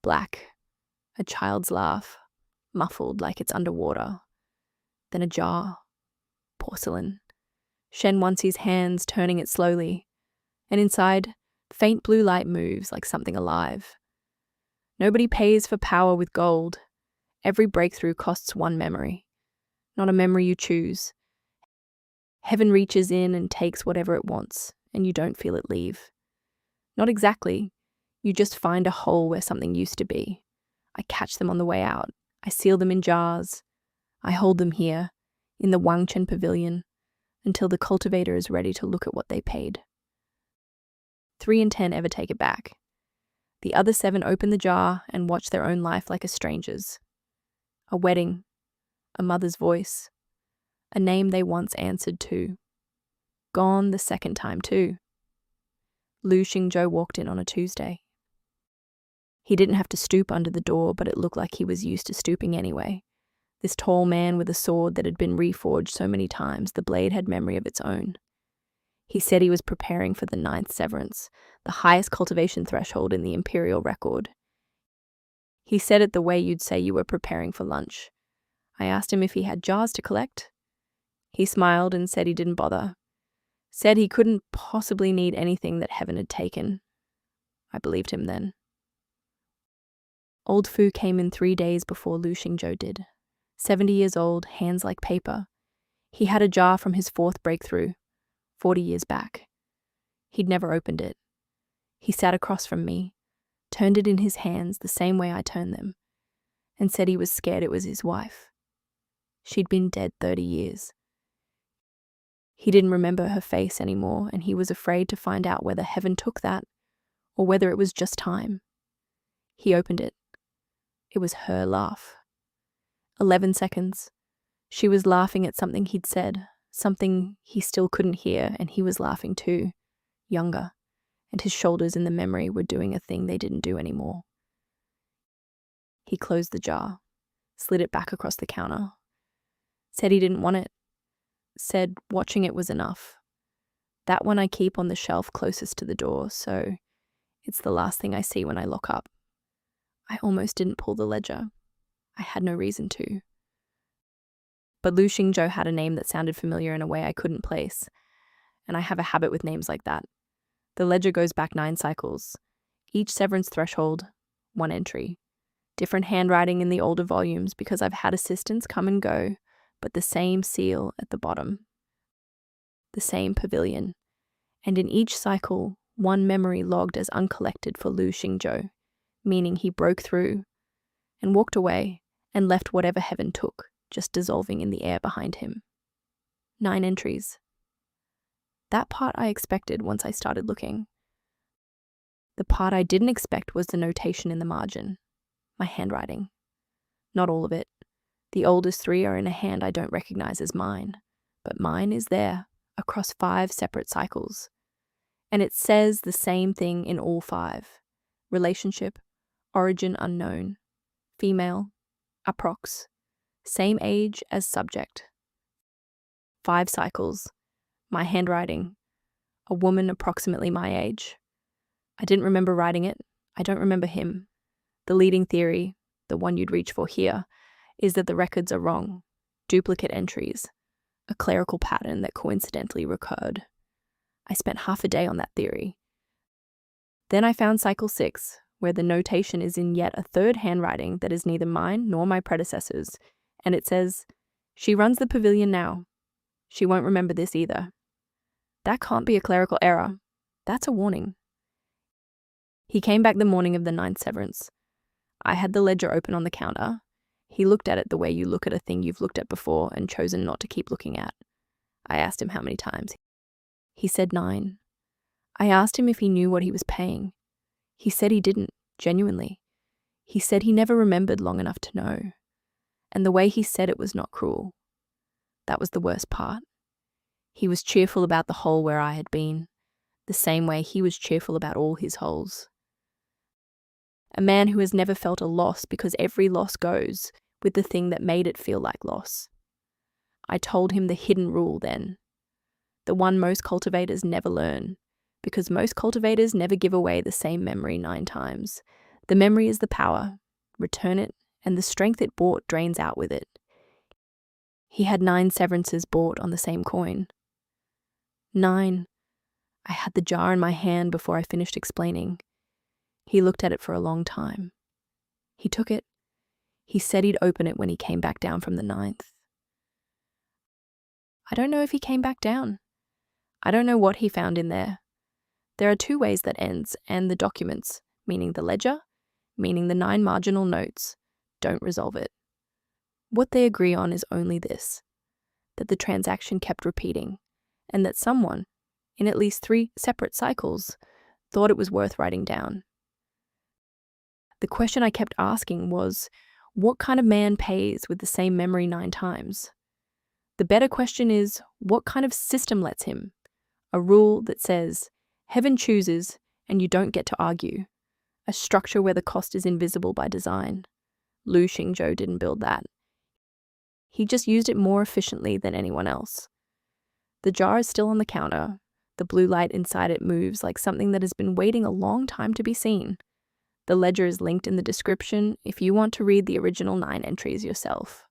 Black. A child's laugh, muffled like it's underwater. Then a jar. Porcelain. Shen Wanci's hands turning it slowly. And inside, faint blue light moves like something alive. Nobody pays for power with gold. Every breakthrough costs one memory. Not a memory you choose. Heaven reaches in and takes whatever it wants, and you don't feel it leave. Not exactly. You just find a hole where something used to be. I catch them on the way out. I seal them in jars. I hold them here, in the Wangchen Pavilion, until the cultivator is ready to look at what they paid. 3 in 10 ever take it back. The other 7 open the jar and watch their own life like a stranger's. A wedding, a mother's voice, a name they once answered to. Gone the second time too. Lu Xingzhou walked in on a Tuesday. He didn't have to stoop under the door, but it looked like he was used to stooping anyway. This tall man with a sword that had been reforged so many times, the blade had memory of its own. He said he was preparing for the Ninth Severance, the highest cultivation threshold in the imperial record. He said it the way you'd say you were preparing for lunch. I asked him if he had jars to collect. He smiled and said he didn't bother. Said he couldn't possibly need anything that heaven had taken. I believed him then. Old Fu came in 3 days before Lu Xingzhou did. 70 years old, hands like paper. He had a jar from his 4th breakthrough, 40 years back. He'd never opened it. He sat across from me, turned it in his hands the same way I turned them, and said he was scared it was his wife. She'd been dead 30 years. He didn't remember her face anymore, and he was afraid to find out whether heaven took that, or whether it was just time. He opened it. It was her laugh. 11 seconds. She was laughing at something he'd said, something he still couldn't hear, and he was laughing too, younger, and his shoulders in the memory were doing a thing they didn't do anymore. He closed the jar, slid it back across the counter, said he didn't want it, said watching it was enough. That one I keep on the shelf closest to the door, so it's the last thing I see when I lock up. I almost didn't pull the ledger. I had no reason to. But Lu Xingzhou had a name that sounded familiar in a way I couldn't place, and I have a habit with names like that. The ledger goes back 9 cycles. Each severance threshold, 1 entry. Different handwriting in the older volumes because I've had assistants come and go, but the same seal at the bottom. The same pavilion. And in each cycle, 1 memory logged as uncollected for Lu Xingzhou, meaning he broke through and walked away and left whatever heaven took, just dissolving in the air behind him. 9 entries. That part I expected once I started looking. The part I didn't expect was the notation in the margin. My handwriting. Not all of it. The oldest 3 are in a hand I don't recognize as mine, but mine is there, across 5 separate cycles. And it says the same thing in all 5. Relationship, origin unknown, female, approx, same age as subject. 5 cycles, my handwriting, a woman approximately my age. I didn't remember writing it, I don't remember him. The leading theory, the one you'd reach for here, is that the records are wrong, duplicate entries, a clerical pattern that coincidentally recurred. I spent half a day on that theory. Then I found cycle 6, where the notation is in yet a 3rd handwriting that is neither mine nor my predecessor's, and it says, "She runs the pavilion now. She won't remember this either." That can't be a clerical error. That's a warning. He came back the morning of the Ninth Severance. I had the ledger open on the counter. He looked at it the way you look at a thing you've looked at before and chosen not to keep looking at. I asked him how many times. He said 9. I asked him if he knew what he was paying. He said he didn't, genuinely. He said he never remembered long enough to know. And the way he said it was not cruel. That was the worst part. He was cheerful about the hole where I had been, the same way he was cheerful about all his holes. A man who has never felt a loss because every loss goes with the thing that made it feel like loss. I told him the hidden rule then, the one most cultivators never learn, because most cultivators never give away the same memory 9 times. The memory is the power. Return it, and the strength it bought drains out with it. He had 9 severances bought on the same coin. 9. I had the jar in my hand before I finished explaining. He looked at it for a long time. He took it. He said he'd open it when he came back down from the 9th. I don't know if he came back down. I don't know what he found in there. There are 2 ways that ends, and the documents, meaning the ledger, meaning the 9 marginal notes, don't resolve it. What they agree on is only this, that the transaction kept repeating, and that someone, in at least 3 separate cycles, thought it was worth writing down. The question I kept asking was, what kind of man pays with the same memory 9 times? The better question is, what kind of system lets him? A rule that says, heaven chooses and you don't get to argue. A structure where the cost is invisible by design. Lu Xingzhou didn't build that. He just used it more efficiently than anyone else. The jar is still on the counter. The blue light inside it moves like something that has been waiting a long time to be seen. The ledger is linked in the description if you want to read the original 9 entries yourself.